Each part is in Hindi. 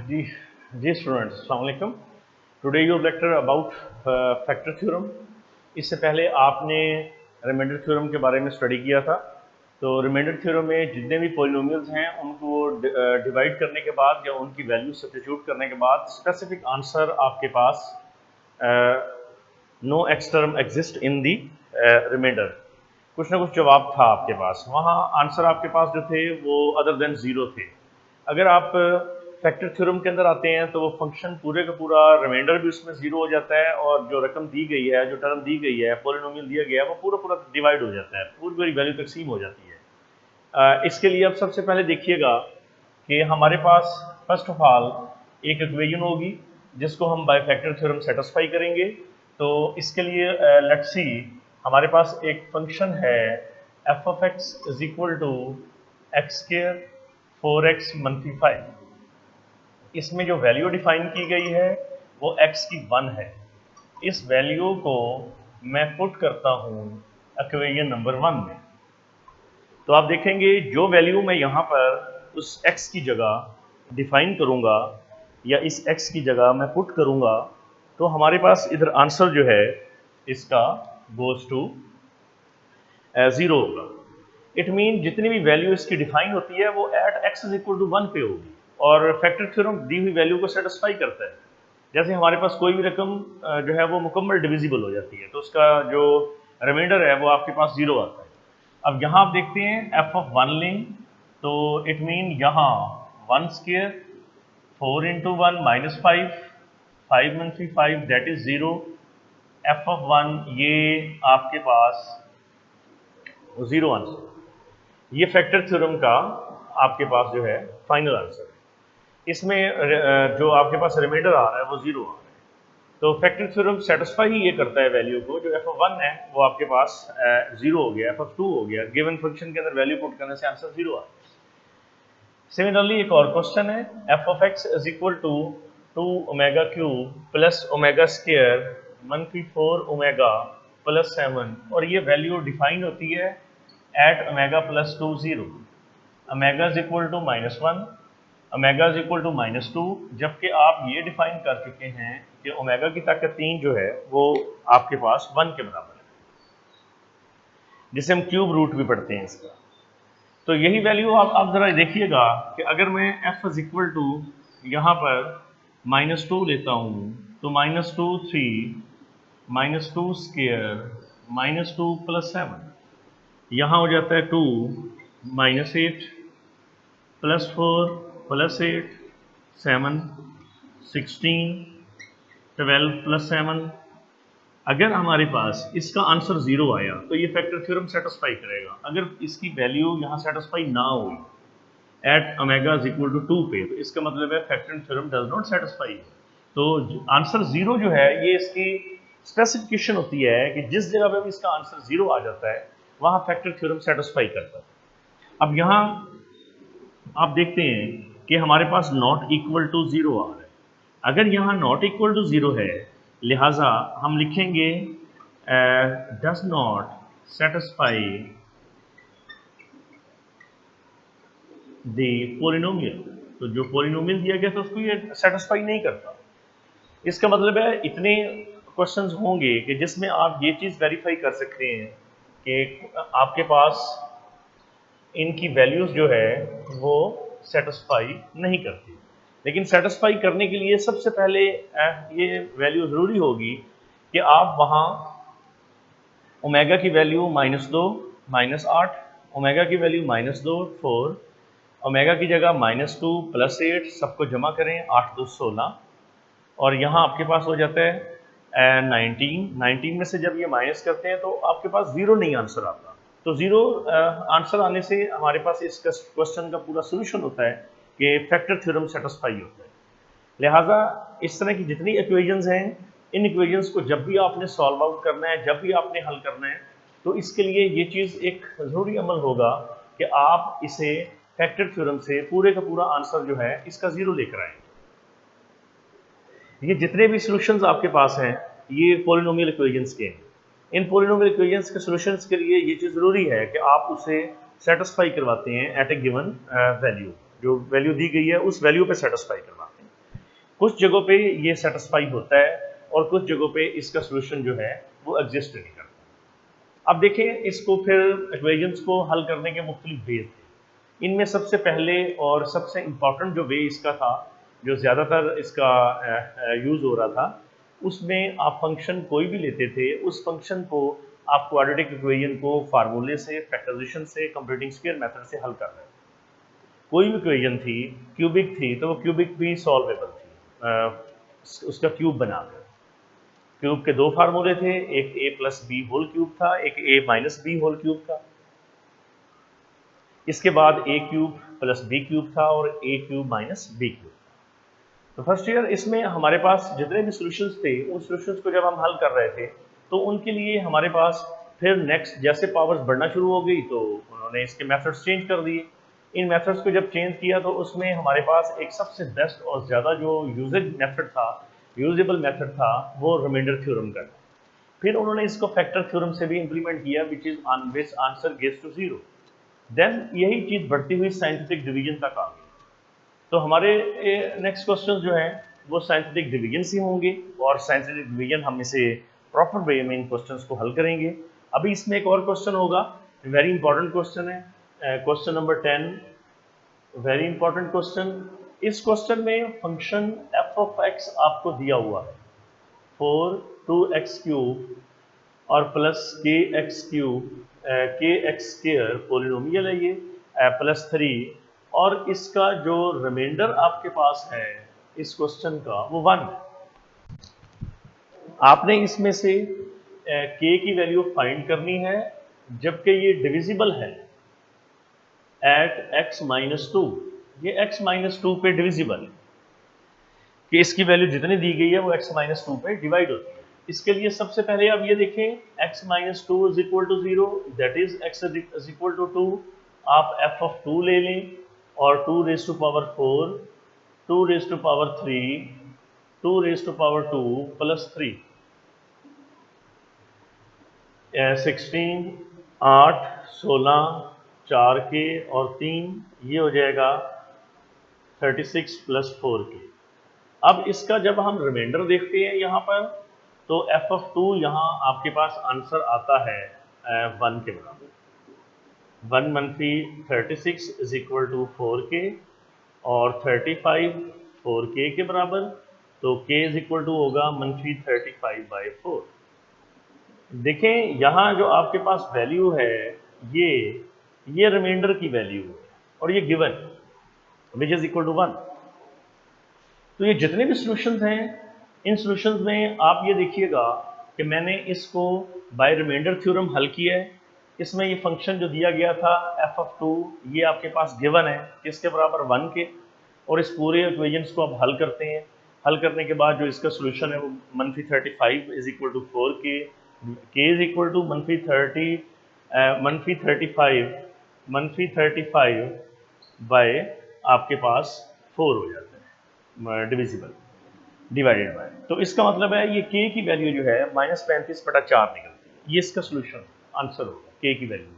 जी जी स्टूडेंट्स, अस्सलाम वालेकुम। Today your lecture about factor theorem. इससे पहले आपने रिमाइंडर थ्योरम के बारे में स्टडी किया था। तो रिमाइंडर थ्योरम में जितने भी पॉलिनोमियल्स हैं उनको डिवाइड करने के बाद या उनकी वैल्यू सब्स्टिट्यूट करने के बाद स्पेसिफिक आंसर आपके पास no x term exist in the remainder. कुछ ना कुछ जवाब था आपके पास, वहाँ आंसर आपके पास जो थे वो अदर देन ज़ीरो थे। अगर आप फैक्टर थ्योरम के अंदर आते हैं तो वो फंक्शन पूरे का पूरा रिमाइंडर भी उसमें जीरो हो जाता है और जो रकम दी गई है, जो टर्म दी गई है, पॉलिनोमियल दिया गया है, वो पूरा पूरा डिवाइड हो जाता है, पूरी पूरी वैल्यू तकसीम हो जाती है। इसके लिए अब सबसे पहले देखिएगा कि हमारे पास फर्स्ट ऑफ ऑल एक इक्वेशन होगी जिसको हम बाय फैक्टर थ्योरम सेटिस्फाई करेंगे। तो इसके लिए लेट्स सी, हमारे पास एक फंक्शन है f of x is equal to x square 4x - 5। इसमें जो वैल्यू डिफाइन की गई है वो x की 1 है। इस वैल्यू को मैं पुट करता हूँ इक्वेशन नंबर 1 में। तो आप देखेंगे जो वैल्यू मैं यहाँ पर उस x की जगह डिफाइन करूँगा या इस x की जगह मैं पुट करूँगा तो हमारे पास इधर आंसर जो है इसका गोज टू 0 होगा। इट मीन जितनी भी वैल्यू इसकी डिफाइन होती है वो at x is equal to 1 पे होगी और फैक्टर थ्योरम दी हुई वैल्यू को सेटिस्फाई करता है। जैसे हमारे पास कोई भी रकम जो है वो मुकम्मल डिविजिबल हो जाती है तो उसका जो रिमाइंडर है वो आपके पास 0 आता है। अब यहाँ आप देखते हैं एफ ऑफ 1 लें तो इट मीन यहाँ 1 square 4 into 1 minus 5 5 - 5 that is 0। F of 1 ये आपके पास 0 आंसर। ये फैक्टर थ्योरम का आपके पास जो है फाइनल आंसर है। इसमें जो आपके पास रिमाइंडर आ रहा है वो 0 आ रहा है। तो फैक्टर थ्योरम सेटिस्फाई ही ये करता है वैल्यू को। जो एफ ऑफ 1 है वो आपके पास 0 हो गया, एफ ऑफ 2 हो गया, गिवन फंक्शन के अंदर वैल्यू पुट करने से आंसर 0 आ गया। सिमिलरली एक और क्वेश्चन है f of x is equal to 2 omega cube plus omega square -4 omega plus 7 और ये वैल्यू डिफाइन होती है at omega plus 2 0। Omega is equal to -1, omega is equal to -2, जबकि आप ये डिफाइन कर चुके हैं कि ओमेगा की ताकत 3 जो है वो आपके पास 1 के बराबर है, जिसे हम क्यूब रूट भी पढ़ते हैं इसका। तो यही वैल्यू आप जरा देखिएगा कि अगर मैं f इज इक्वल टू यहाँ पर -2 लेता हूँ तो -2 3 -2 स्क्वायर -2 प्लस 7, यहाँ हो जाता है 2 -8 प्लस 4 प्लस 8 7 16 12 प्लस 7। अगर हमारे पास इसका आंसर 0 आया तो ये फैक्टर थ्योरम सेटिस्फाई करेगा। अगर इसकी वैल्यू यहाँ सेटिस्फाई ना हुई at omega is equal to 2 पे तो इसका मतलब है factor theorem does not satisfy. तो आंसर 0 जो है ये इसकी स्पेसिफिकेशन होती है कि जिस जगह पे भी इसका आंसर 0 आ जाता है वहाँ फैक्टर थ्योरम सेटिस्फाई करता है। अब यहाँ आप देखते हैं कि हमारे पास नॉट इक्वल टू 0 आ रहा है। अगर यहाँ नॉट इक्वल टू 0 है लिहाजा हम लिखेंगे does not satisfy the polynomial. तो जो पोलिनोमियल दिया गया था उसको ये सेटिस्फाई नहीं करता। इसका मतलब है इतने क्वेश्चंस होंगे कि जिसमें आप ये चीज़ वेरीफाई कर सकते हैं कि आपके पास इनकी वैल्यूज जो है वो सेटिस्फाई नहीं करती। लेकिन सेटिस्फाई करने के लिए सबसे पहले ये वैल्यू ज़रूरी होगी कि आप वहाँ ओमेगा की वैल्यू -2 -8, ओमेगा की वैल्यू -2 4, ओमेगा की जगह -2 प्लस 8 सबको जमा करें 8 2 16 और यहाँ आपके पास हो जाता है 19 में से जब ये माइनस करते हैं तो आपके पास 0 नहीं आंसर आता। तो 0 आंसर आने से हमारे पास इस क्वेश्चन का पूरा सोल्यूशन होता है कि फैक्टर थ्योरम सेटिस्फाई होता है। लिहाजा इस तरह की जितनी इक्वेशंस हैं इन इक्वेशंस को जब भी आपने सॉल्व आउट करना है, जब भी आपने हल करना है, तो इसके लिए ये चीज़ एक ज़रूरी अमल होगा कि आप इसे फैक्टर थ्योरम से पूरे का पूरा आंसर जो है इसका 0 लेकर आएँ। ये जितने भी सॉल्यूशंस आपके पास हैं ये पॉलिनोमियल इक्वेशंस के हैं। इन पॉलिनोमियल इक्वेशंस के सॉल्यूशंस के लिए ये चीज़ ज़रूरी है कि आप उसे सेटिस्फाई करवाते हैं एट ए गिवन वैल्यू। जो वैल्यू दी गई है उस वैल्यू पे सेटिस्फाई करवाते हैं। कुछ जगहों पे ये सेटिस्फाई होता है और कुछ जगहों पे इसका सोल्यूशन जो है वो एग्जिस्ट नहीं करता। अब देखें इसको, फिर इक्वेशंस को हल करने के मुख्तलिफ वेज थे। इनमें सबसे पहले और सबसे इम्पॉर्टेंट जो वे इसका था, जो ज़्यादातर इसका यूज़ हो रहा था, उसमें आप फंक्शन कोई भी लेते थे, उस फंक्शन को आप क्वाड्रेटिक इक्वेशन को फार्मूले से, फैक्टराइजेशन से, कंप्यूटिंग स्क्वायर मेथड से हल कर रहे थे। कोई भी इक्वेशन थी, क्यूबिक थी, तो वो क्यूबिक भी सॉल्वेबल थी उसका क्यूब बनाकर। क्यूब के दो फार्मूले थे, एक a plus b whole cube था, एक a minus b whole cube था। इसके बाद a cube plus b cube था और a cube minus b cube था। तो फर्स्ट ईयर इसमें हमारे पास जितने भी सॉल्यूशंस थे, उन सॉल्यूशंस को जब हम हल कर रहे थे तो उनके लिए हमारे पास फिर नेक्स्ट जैसे पावर्स बढ़ना शुरू हो गई तो उन्होंने इसके मेथड्स चेंज कर दिए। इन मेथड्स को जब चेंज किया तो उसमें हमारे पास एक सबसे बेस्ट और ज़्यादा जो यूजेबल मेथड था वो रिमाइंडर थ्योरम का था। फिर उन्होंने इसको फैक्टर थ्योरम से भी इंप्लीमेंट किया, which is on which answer gets to 0। Then यही चीज बढ़ती हुई साइंटिफिक डिवीजन तक आ गई। तो हमारे नेक्स्ट क्वेश्चन जो है वो साइंटिफिक डिवीजन से होंगे और साइंटिफिक डिवीजन हम इसे प्रॉपर वे में इन क्वेश्चंस को हल करेंगे। अभी इसमें एक और क्वेश्चन होगा, वेरी इंपॉर्टेंट क्वेश्चन है, question number 10, very important question. इस क्वेश्चन में फंक्शन f ऑफ x आपको दिया हुआ है 4 2x क्यूब और प्लस के एक्स स्क्वायर पॉलिनोमियल है ये, प्लस 3, और इसका जो रिमाइंडर आपके पास है इस क्वेश्चन का वो 1 है। आपने इसमें से k की वैल्यू फाइंड करनी है, जबकि ये डिविजिबल है एट x माइनस 2। ये x माइनस 2 पे डिविजिबल है कि इसकी वैल्यू जितनी दी गई है वो x माइनस 2 पे डिवाइड होती है। इसके लिए सबसे पहले आप ये देखें x minus 2 is equal to 0, that is x is equal to 2। आप f ऑफ 2 ले लें और 2 raise to power 4, 2 raise to power 3, 2 raise to power 2 plus 3, 16, 8, 16, 4 के और 3, ये हो जाएगा 36 प्लस 4 के। अब इसका जब हम रिमाइंडर देखते हैं यहाँ पर तो f ऑफ 2 यहाँ आपके पास आंसर आता है 1 के बराबर। 1 मनफी 36 इज इक्वल टू 4k और 35 4k के बराबर, तो k इज इक्वल टू होगा मनफी 35/4। देखें यहाँ जो आपके पास वैल्यू है ये रिमाइंडर की वैल्यू है और ये given which is equal to 1। तो ये जितने भी सॉल्यूशंस हैं, इन सॉल्यूशंस में आप ये देखिएगा कि मैंने इसको बाय रिमाइंडर थ्योरम हल किया है। इसमें ये फंक्शन जो दिया गया था f ऑफ 2, ये आपके पास गिवन है किसके बराबर 1 के, और इस पूरे इक्वेशंस को आप हल करते हैं। हल करने के बाद जो इसका सॉल्यूशन है वो मनफी 35 is equal to 4k, k is equal to मनफी 35 बाय आपके पास 4 हो जाता है डिविजिबल डिवाइडेड बाय। तो इसका मतलब है ये k की वैल्यू जो है -35/4 निकलती है। ये इसका सॉल्यूशन आंसर होगा k की वैल्यू।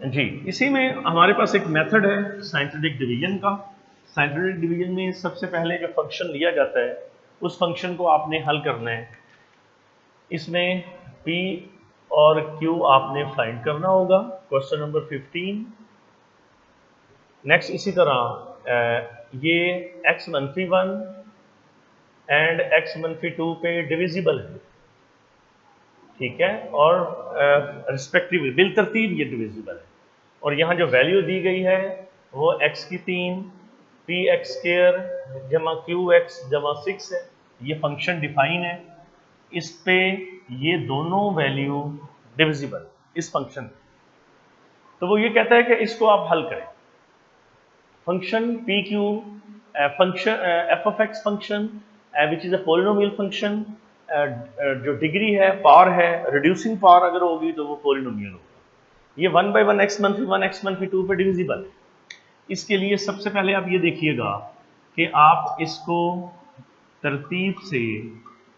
जी, इसी में हमारे पास एक मेथड है साइंटिफिक डिवीजन का। साइंटिफिक डिवीजन में सबसे पहले जो फंक्शन लिया जाता है उस फंक्शन को आपने हल करना है। इसमें p और q आपने फाइंड करना होगा, क्वेश्चन नंबर 15। नेक्स्ट इसी तरह ये x मनफी 1 एंड x मनफी 2 पे डिविजिबल है, ठीक है, और रिस्पेक्टिवली बिल तरतीब ये डिविजिबल है। और यहाँ जो वैल्यू दी गई है वो x की 3 px स्क्वायर जमा qx जमा 6 है। ये फंक्शन डिफाइन है, इस पे ये दोनों वैल्यू डिविजिबल इस फंक्शन पे। तो वो ये कहता है कि इसको आप हल करें। Function P Q function F of x function which is a polynomial function, जो डिग्री है, पावर है, रिड्यूसिंग पावर अगर होगी तो वो पॉलिनोमियल होगा। ये 1/1 x मनफी 1 x मनफी 2 पे डिविजिबल है। इसके लिए सबसे पहले आप ये देखिएगा कि आप इसको तरतीब से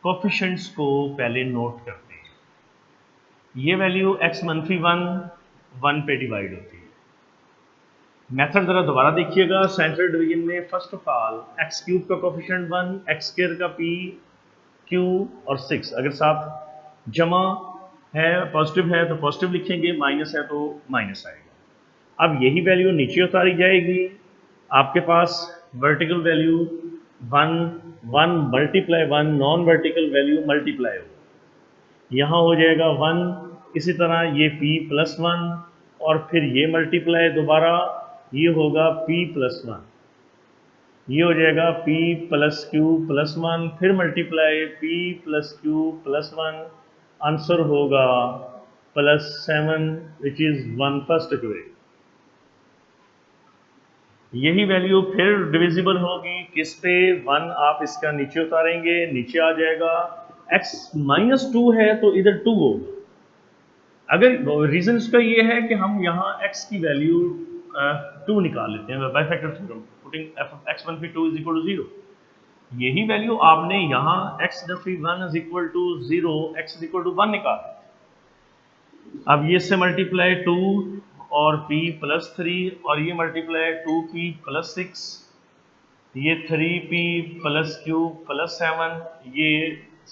कोफिशिएंट्स को पहले नोट करते हैं। ये वैल्यू x मनफी 1 1 पे डिवाइड होती है, मेथड जरा दोबारा देखिएगा। सेंट्रल डिवीजन में first of all x cube का कोफिशिएंट 1, एक्स स्क्वायर का p, q और 6 अगर साथ जमा है पॉजिटिव है तो पॉजिटिव लिखेंगे, माइनस है तो माइनस आएगा। अब यही वैल्यू नीचे उतारी जाएगी, आपके पास vertical value 1 1 multiply 1, non vertical value multiply हो, यहाँ हो जाएगा 1, इसी तरह ये p प्लस 1 और फिर ये मल्टीप्लाई दोबारा, ये होगा p प्लस 1, ये हो जाएगा p प्लस क्यू प्लस 1, फिर multiply p plus q plus 1, answer होगा plus 7 which is 1 first equation. यही वैल्यू फिर डिविजिबल होगी किस पे, 1 आप इसका नीचे उतारेंगे, नीचे आ जाएगा, x माइनस 2 है तो इधर 2 होगा। अगर रीजन इसका ये है कि हम यहाँ x की वैल्यू 2 निकाल लेते हैं by factor theorem, putting x मनफी 2 इज इक्वल टू 0। यही वैल्यू आपने यहाँ x मनफी 1 is equal to 0, x is equal to 1 निकाल। अब ये से मल्टीप्लाई 2 और p प्लस 3 और ये मल्टीप्लाई 2p प्लस 6, ये 3p प्लस q प्लस 7, ये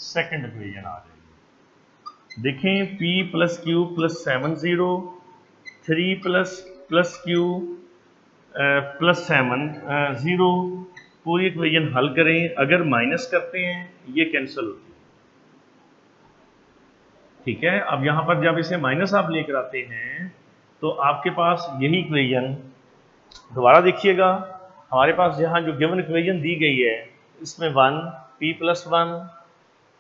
सेकंड इक्वेशन आ जाएगी। देखें p plus q plus 7 0, 3 plus q plus 7 0, पूरी इक्वेशन हल करें, अगर माइनस करते हैं ये कैंसिल होती है, ठीक है। अब यहाँ पर जब इसे माइनस आप लेकर आते हैं तो आपके पास यही इक्वेशन, दोबारा देखिएगा, हमारे पास यहाँ जो गिवन इक्वेशन दी गई है इसमें 1 p plus 1,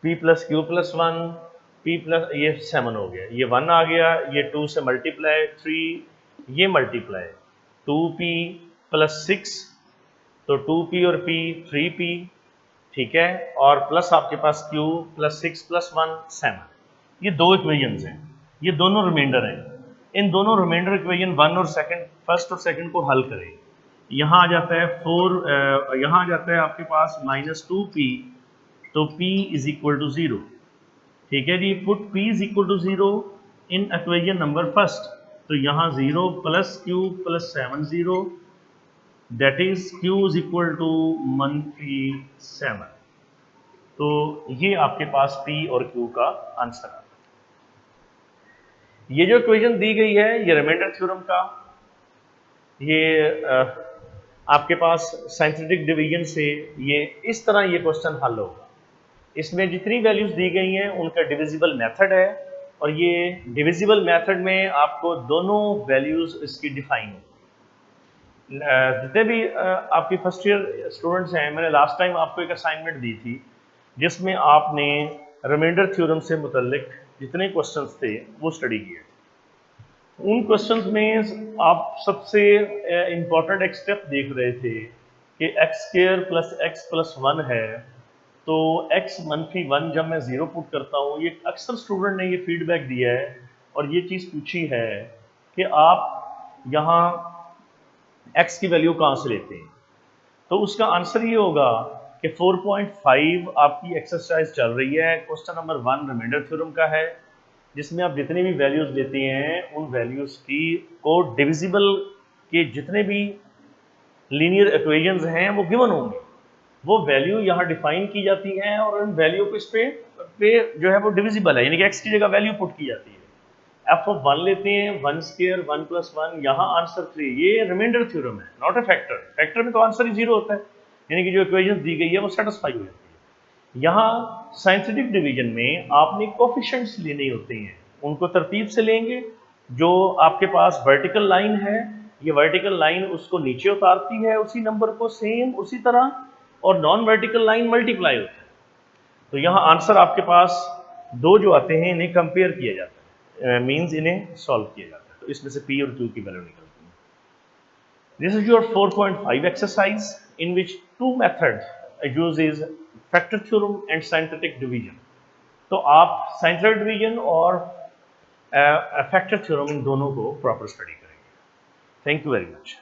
p plus q plus 1, p plus ये 7 हो गया, ये 1 आ गया, ये 2 से मल्टीप्लाई 3, ये मल्टीप्लाई 2p प्लस 6, तो 2p और p 3p, ठीक है, और प्लस आपके पास q प्लस 6 प्लस 1 7, ये दो इक्वेशंस हैं, ये दोनों रिमाइंडर हैं। इन दोनों रिमाइंडर इक्वेशन 1 और सेकंड, फर्स्ट और सेकंड को हल करें, यहाँ आ जाता है 4, यहाँ आ जाता है आपके पास माइनस 2p, तो p इज इक्वल टू 0, ठीक है जी। Put p is equal to 0 in equation number first, तो यहाँ 0 plus q plus 7 0, that is q is equal to मनफी 7, तो ये आपके पास p और q का आंसर आता है। ये जो इक्वेशन दी गई है ये रिमाइंडर थ्योरम का, ये आपके पास साइंटिफिक डिवीजन से ये इस तरह ये क्वेश्चन हल होगा। इसमें जितनी वैल्यूज दी गई हैं उनका डिविजिबल मेथड है, और ये डिविजिबल मेथड में आपको दोनों वैल्यूज इसकी डिफाइन हो। जितने भी आपकी फर्स्ट ईयर स्टूडेंट्स हैं, मैंने लास्ट टाइम आपको एक असाइनमेंट दी थी जिसमें आपने रिमाइंडर थ्योरम से मुतल्लिक जितने क्वेश्चंस थे वो स्टडी किए। उन क्वेश्चंस में आप सबसे इम्पॉर्टेंट एक स्टेप देख रहे थे कि x square plus x plus 1 है, तो x मनफी 1 जब मैं 0 पुट करता हूँ, ये अक्सर स्टूडेंट ने ये फीडबैक दिया है और ये चीज़ पूछी है कि आप यहाँ x की वैल्यू कहाँ से लेते हैं, तो उसका आंसर ये होगा कि 4.5 आपकी एक्सरसाइज चल रही है, क्वेश्चन नंबर 1 रिमाइंडर थ्योरम का है, जिसमें आप जितनी भी वैल्यूज लेते हैं उन वैल्यूज की को डिविजिबल के जितने भी लीनियर इक्वेशंस हैं वो गिवन होंगे, वो वैल्यू यहाँ डिफाइन की जाती हैं और उन वैल्यू को इस पे जो है वो डिविजिबल है, यानी कि x की जगह वैल्यू पुट की जाती है। f ऑफ 1 लेते हैं, 1 स्क्वायर 1 प्लस 1, यहाँ आंसर 3, ये रिमाइंडर थ्योरम है, नॉट अ फैक्टर। फैक्टर में तो आंसर ही 0 होता है, यानी कि जो इक्वेशन दी गई है वो सेटिस्फाई हो जाती है। यहाँ साइंटिफिक डिवीजन में आपने कोफिशिएंट्स लेने होते हैं, उनको तरतीब से लेंगे। जो आपके पास वर्टिकल लाइन है, ये वर्टिकल लाइन उसको नीचे उतारती है उसी नंबर को सेम उसी तरह, और नॉन वर्टिकल लाइन मल्टीप्लाई होती है। तो यहाँ आंसर आपके पास दो जो आते हैं इन्हें कंपेयर किया जाता है, मींस इन्हें सॉल्व किया जाता है, तो इसमें से p और q की वैल्यू निकलती है। This is your 4.5 exercise in which two method uses factor theorem and scientific division. तो आप साइंटिफिक डिवीजन और फैक्टर थ्योरम इन दोनों को प्रॉपर स्टडी करेंगे। Thank you very much.